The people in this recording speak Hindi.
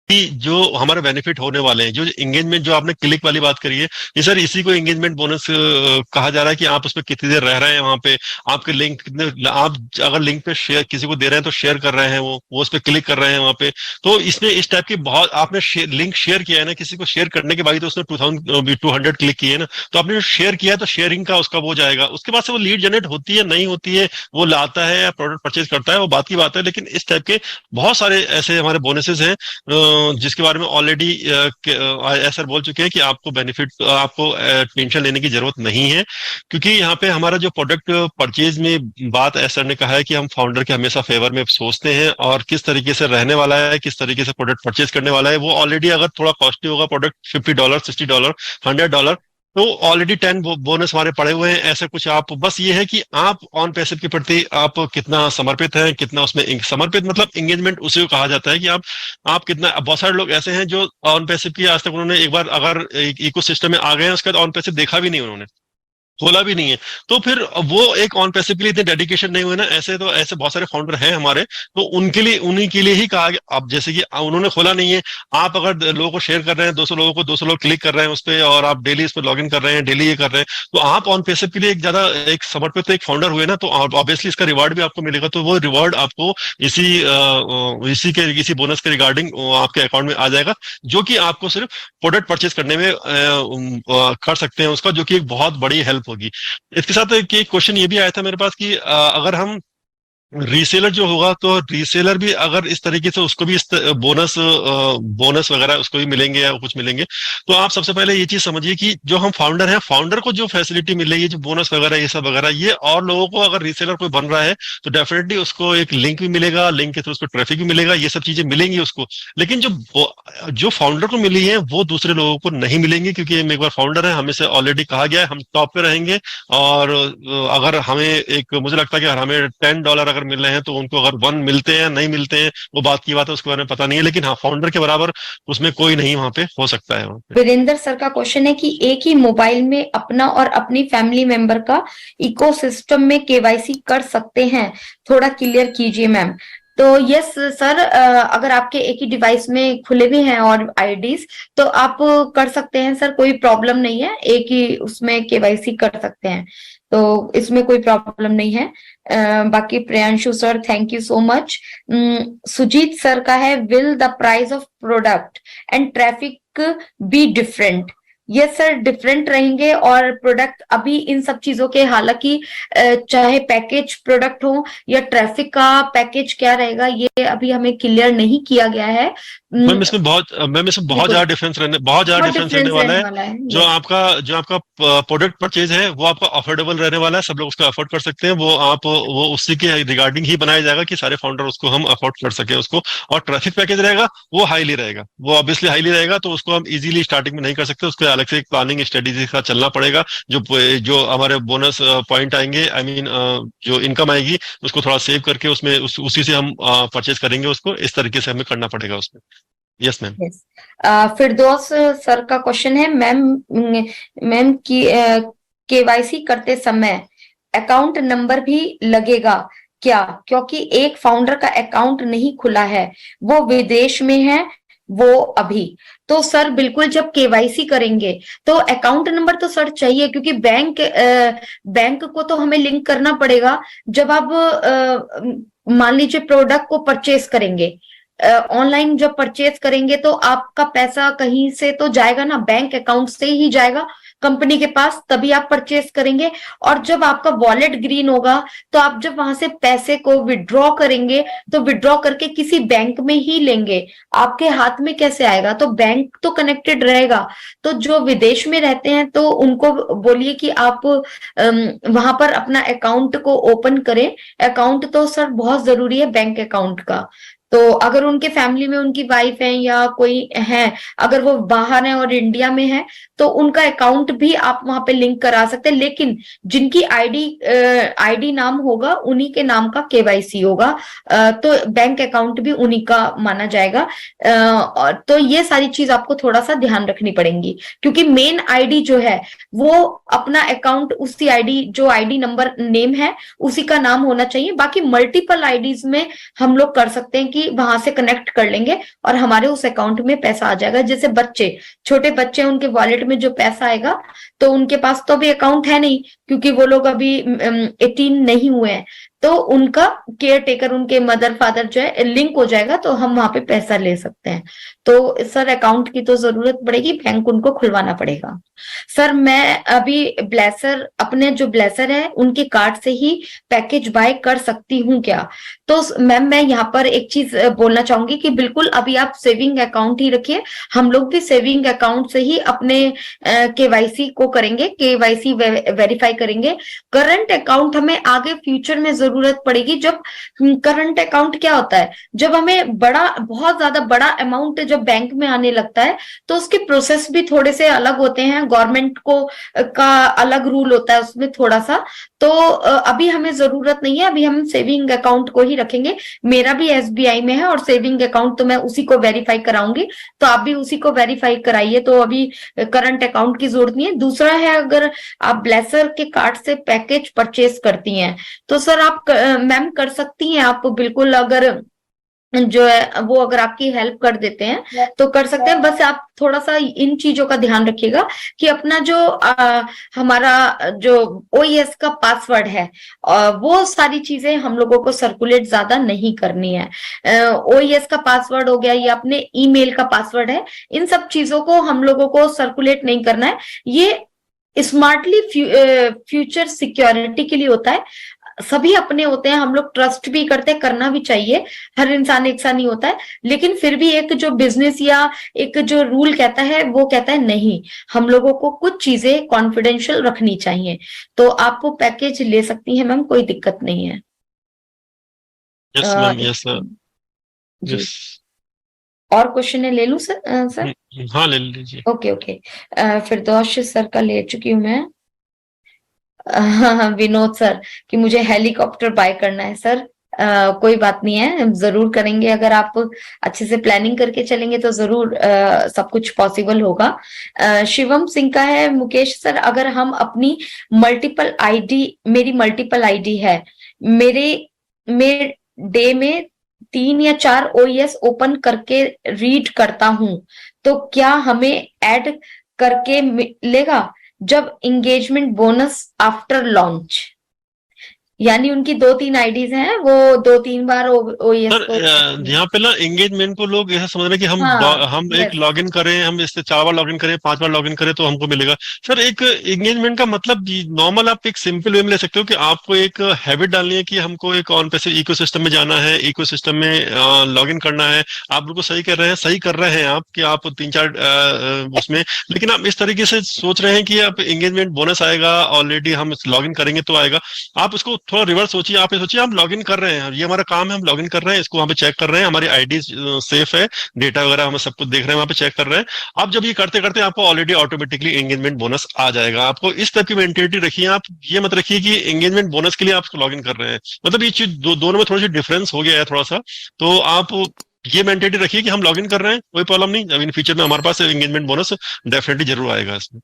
कि जो हमारे बेनिफिट होने वाले हैं, जो एंगेजमेंट, जो आपने क्लिक वाली बात करी है, ये सर इसी को एंगेजमेंट बोनस कहा जा रहा है कि आप उस पर कितनी देर रह रहे हैं वहां पे, आपके लिंक कितने, आप अगर लिंक पे शेयर किसी को दे रहे हैं तो शेयर कर रहे हैं, वो उस पर क्लिक कर रहे हैं वहां पे। तो इसमें इस टाइप की बहुत, आपने लिंक शेयर किया है ना, किसी को शेयर करने के बाद तो उसने 2200 क्लिक किए ना, तो आपने जो शेयर किया है तो शेयरिंग का उसका वो जाएगा, उसके बाद से वो लीड जनरेट होती है नहीं होती है, वो लाता है या प्रोडक्ट परचेज करता है, वो बात की बात है। लेकिन इस टाइप के बहुत सारे ऐसे हमारे बोनसेस हैं जिसके बारे में ऑलरेडी सर बोल चुके हैं कि आपको बेनिफिट, आपको टेंशन लेने की जरूरत नहीं है, क्योंकि यहाँ पे हमारा जो प्रोडक्ट परचेज में बात सर ने कहा है कि हम फाउंडर के हमेशा फेवर में सोचते हैं, और किस तरीके से रहने वाला है, किस तरीके से प्रोडक्ट परचेज करने वाला है। वो ऑलरेडी अगर थोड़ा कॉस्टली होगा प्रोडक्ट, $50, $60, $100, तो ऑलरेडी 10 बोनस हमारे पड़े हुए हैं। ऐसे कुछ आप, बस ये है कि आप ऑन पैसिव के प्रति आप कितना समर्पित हैं, कितना उसमें समर्पित मतलब एंगेजमेंट उसी को कहा जाता है कि आप कितना। बहुत सारे लोग ऐसे हैं जो ऑन पैसिव की आज तक उन्होंने एक बार अगर इको सिस्टम में आ गए हैं, उसके बाद ऑन पैसिव देखा भी नहीं उन्होंने, खोला भी नहीं है, तो फिर वो एक ऑन पैसिव के लिए इतने डेडिकेशन नहीं हुए ना। ऐसे तो ऐसे बहुत सारे फाउंडर हैं हमारे, तो उनके लिए, उन्हीं के लिए ही कहा गया। अब जैसे कि उन्होंने खोला नहीं है, आप अगर लोगों को शेयर कर रहे हैं, 200 लोगों को 200 लोग क्लिक कर रहे हैं उस पर, और आप डेली इस पर लॉग इन कर रहे हैं, डेली ये कर रहे हैं, तो आप ऑन पैसिव के लिए एक ज्यादा एक समर्पित एक फाउंडर हुए ना, तो ऑब्वियसली इसका रिवार्ड भी आपको मिलेगा। तो वो रिवार्ड आपको इसी बोनस के रिगार्डिंग आपके अकाउंट में आ जाएगा, जो कि आपको सिर्फ प्रोडक्ट परचेज करने में कर सकते हैं उसका, जो कि एक बहुत बड़ी हेल्प होगी। इसके साथ एक क्वेश्चन ये भी आया था मेरे पास कि अगर हम रीसेलर जो होगा, तो रीसेलर भी अगर इस तरीके से उसको भी इस बोनस वगैरह उसको भी मिलेंगे या कुछ मिलेंगे, तो आप सबसे पहले ये चीज समझिए कि जो हम फाउंडर हैं, फाउंडर को जो फैसिलिटी मिल रही है, जो बोनस वगैरह ये सब वगैरह, ये और लोगों को, अगर रीसेलर कोई बन रहा है तो डेफिनेटली उसको एक लिंक भी मिलेगा, लिंक के थ्रू उसको ट्रैफिक भी मिलेगा, ये सब चीजें मिलेंगी उसको। लेकिन जो फाउंडर को मिली है वो दूसरे लोगों को नहीं मिलेंगी, क्योंकि हम एक बार फाउंडर है, हमें से ऑलरेडी कहा गया है हम टॉप पे रहेंगे। और अगर हमें एक, मुझे लगता है कि अगर हमें $10 अगर मिल रहे हैं, तो उनको अगर 1 मिलते हैं नहीं मिलते हैं वो बात की बात है, उसके बारे में पता नहीं है। लेकिन हाँ, फाउंडर के बराबर उसमें कोई नहीं वहां पे हो सकता है वहां पे। वीरेंद्र सर का क्वेश्चन है कि एक ही मोबाइल में अपना और अपनी फैमिली मेंबर का इकोसिस्टम में केवाईसी कर सकते हैं, थोड़ा क्लियर कीजिए मैम। तो यस सर, अगर आपके एक ही डिवाइस में खुले भी हैं और आईडीज, तो आप कर सकते हैं सर, कोई प्रॉब्लम नहीं है, एक ही उसमें केवाईसी कर सकते हैं, तो इसमें कोई प्रॉब्लम नहीं है। बाकी Priyanshu sir, thank you so much. Sujeet sir का है, will the price of product and traffic be different? Yes sir, different रहेंगे। और प्रोडक्ट अभी इन सब चीजों के, हालांकि चाहे पैकेज प्रोडक्ट हो या ट्रैफिक का पैकेज क्या रहेगा, ये अभी हमें क्लियर नहीं किया गया है। मैम इसमें बहुत ज्यादा डिफरेंस रहने वाला है। वाला है। जो आपका प्रोडक्ट परचेज है वो आपका अफोर्डेबल रहने वाला है, सब लोग उसको अफोर्ड कर सकते हैं। वो उसी के रिगार्डिंग ही बनाया जाएगा कि सारे फाउंडर उसको हम अफोर्ड कर सके उसको। और ट्रैफिक पैकेज रहेगा वो हाईली रहेगा, वो ऑब्वियसली हाईली रहेगा, तो उसको हम इजीली स्टार्टिंग में नहीं कर सकते, उसको अलग से एक प्लानिंग स्ट्रेटेजी के साथ चलना पड़ेगा। जो जो हमारे बोनस पॉइंट आएंगे, आई मीन जो इनकम आएगी, उसको थोड़ा सेव करके उसमें उसी से हम परचेज करेंगे उसको, इस तरीके से हमें करना पड़ेगा उसमें। Yes ma'am. यस। फिरदौस सर का क्वेश्चन है, मैम मैम की केवाईसी करते समय अकाउंट नंबर भी लगेगा क्या? क्योंकि एक फाउंडर का अकाउंट नहीं खुला है, वो विदेश में है, वो अभी। तो सर बिल्कुल, जब केवाईसी करेंगे तो अकाउंट नंबर तो सर चाहिए, क्योंकि बैंक को तो हमें लिंक करना पड़ेगा। जब आप मान लीजिए प्रोडक्ट को परचेस करेंगे, ऑनलाइन जब परचेज करेंगे, तो आपका पैसा कहीं से तो जाएगा ना, बैंक अकाउंट से ही जाएगा कंपनी के पास, तभी आप परचेज करेंगे। और जब आपका वॉलेट ग्रीन होगा, तो आप जब वहां से पैसे को विड्रॉ करेंगे, तो विड्रॉ करके किसी बैंक में ही लेंगे, आपके हाथ में कैसे आएगा? तो बैंक तो कनेक्टेड रहेगा। तो जो विदेश में रहते हैं, तो उनको बोलिए कि आप वहां पर अपना अकाउंट को ओपन करें। अकाउंट तो सर बहुत जरूरी है, बैंक अकाउंट का। तो अगर उनके फैमिली में उनकी वाइफ है या कोई है, अगर वो बाहर है और इंडिया में है, तो उनका अकाउंट भी आप वहां पे लिंक करा सकते हैं। लेकिन जिनकी आईडी नाम होगा, उन्हीं के नाम का केवाईसी होगा, तो बैंक अकाउंट भी उन्हीं का माना जाएगा। तो ये सारी चीज आपको थोड़ा सा ध्यान रखनी पड़ेगी, क्योंकि मेन आईडी जो है वो अपना अकाउंट, उसी आईडी, जो आईडी नंबर नेम है उसी का नाम होना चाहिए। बाकी मल्टीपल आईडीज में हम लोग कर सकते हैं कि कि वहां से कनेक्ट कर लेंगे और हमारे उस अकाउंट में पैसा आ जाएगा। जैसे बच्चे, छोटे बच्चे, उनके वॉलेट में जो पैसा आएगा, तो उनके पास तो अभी अकाउंट है नहीं, क्योंकि वो लोग अभी 18 नहीं हुए हैं, तो उनका केयर टेकर, उनके मदर फादर जो है, लिंक हो जाएगा, तो हम वहां पे पैसा ले सकते हैं। तो सर अकाउंट की तो जरूरत पड़ेगी, बैंक उनको खुलवाना पड़ेगा। सर मैं अभी ब्लेसर, अपने जो ब्लेसर है उनके कार्ड से ही पैकेज बाय कर सकती हूँ क्या? तो मैम मैं यहाँ पर एक चीज बोलना चाहूंगी कि बिल्कुल अभी आप सेविंग अकाउंट ही रखिए। हम लोग भी सेविंग अकाउंट से ही अपने केवाईसी को करेंगे, केवाईसी वेरीफाई करेंगे। करंट अकाउंट हमें आगे फ्यूचर में जरूरत पड़ेगी। जब करंट अकाउंट क्या होता है, जब हमें बड़ा, बहुत ज्यादा बड़ा अमाउंट जब बैंक में आने लगता है, तो उसके प्रोसेस भी थोड़े से अलग होते हैं, गवर्नमेंट को का अलग रूल होता है उसमें थोड़ा सा। तो अभी हमें जरूरत नहीं है, अभी हम सेविंग अकाउंट को ही रखेंगे। मेरा भी एसबीआई में है और सेविंग अकाउंट तो मैं उसी को वेरीफाई कराऊंगी, तो आप भी उसी को वेरीफाई कराइए। तो अभी करंट अकाउंट की जरूरत नहीं है। दूसरा है, अगर आप ब्लेसर के कार्ड से पैकेज परचेज करती हैं, तो सर आप मैम कर सकती हैं, आप बिल्कुल, अगर जो है वो अगर आपकी हेल्प कर देते हैं तो कर सकते हैं। बस आप थोड़ा सा इन चीजों का ध्यान रखिएगा कि अपना जो हमारा जो ओईएस का पासवर्ड है, वो सारी चीजें हम लोगों को सर्कुलेट ज्यादा नहीं करनी है। ओईएस का पासवर्ड हो गया, या अपने ईमेल का पासवर्ड है, इन सब चीजों को हम लोगों को सर्कुलेट नहीं करना है। ये स्मार्टली फ्यूचर सिक्योरिटी के लिए होता है। सभी अपने होते हैं, हम लोग ट्रस्ट भी करते हैं, करना भी चाहिए, हर इंसान एक सा नहीं होता है। लेकिन फिर भी एक जो बिजनेस या एक जो रूल कहता है, वो कहता है नहीं, हम लोगों को कुछ चीजें कॉन्फिडेंशियल रखनी चाहिए। तो आप वो पैकेज ले सकती हैं मैम, कोई दिक्कत नहीं है। यस मैम, यस सर, जी, यस। और क्वेश्चन है, ले लूं सर? सर हाँ, ले लीजिए। Okay okay. फिरदौश सर का ले चुकी हूँ मैं। हाँ, विनोद सर कि मुझे हेलीकॉप्टर बाय करना है सर। कोई बात नहीं है, जरूर करेंगे। अगर आप अच्छे से प्लानिंग करके चलेंगे तो जरूर सब कुछ पॉसिबल होगा। शिवम सिंह का है, मुकेश सर अगर हम अपनी मल्टीपल आईडी, मेरी मल्टीपल आईडी है, मैं डे में 3 या 4 ओईएस ओपन करके रीड करता हूं, तो क्या हमें ऐड करके मिलेगा जब एंगेजमेंट बोनस आफ्टर लॉन्च? यानी उनकी 2-3 आईडीज हैं, वो 2-3 बार ओएस सर को। यहाँ पे ना एंगेजमेंट को लोग ऐसा समझ रहे हैं कि हम एक यस, लॉगिन करें, हम इससे 4 बार लॉगिन करें, 5 बार लॉगिन करें तो हमको मिलेगा। सर एक एंगेजमेंट का मतलब नॉर्मल आप एक सिंपल वे में ले सकते हो कि आपको एक हैबिट डालनी है कि हमको एक ऑन पैसे इकोसिस्टम में जाना है, इकोसिस्टम में लॉगिन करना है। आप बिल्कुल सही कर रहे हैं, सही कर रहे हैं आप कि आप 3-4 उसमें, लेकिन आप इस तरीके से सोच रहे हैं कि आप एंगेजमेंट बोनस आएगा, ऑलरेडी हम लॉगिन करेंगे तो आएगा। आप उसको थोड़ा रिवर्स सोचिए। आप ये सोचिए हम लॉगिन कर रहे हैं, ये हमारा काम है, हम लॉगिन कर रहे हैं, इसको वहां पे चेक कर रहे हैं, हमारी आईडी सेफ है, डेटा वगैरह हम सब कुछ देख रहे हैं, वहां पे चेक कर रहे हैं। आप जब ये करते करते आपको ऑलरेडी ऑटोमेटिकली एंगेजमेंट बोनस आ जाएगा। आपको इस टाइप की मेंटेलिटी रखिए। आप ये मत रखिए कि एंगेजमेंट बोनस के लिए आप लॉग इन कर रहे हैं। मतलब ये चीज दोनों में थोड़ी सी डिफरेंस हो गया है थोड़ा सा। तो आप ये मेंटेलिटी रखिए कि हम लॉग इन कर रहे हैं, कोई प्रॉब्लम नहीं। अब इन फ्यूचर में हमारे पास एंगेजमेंट बोनस डेफिनेटली जरूर आएगा इसमें।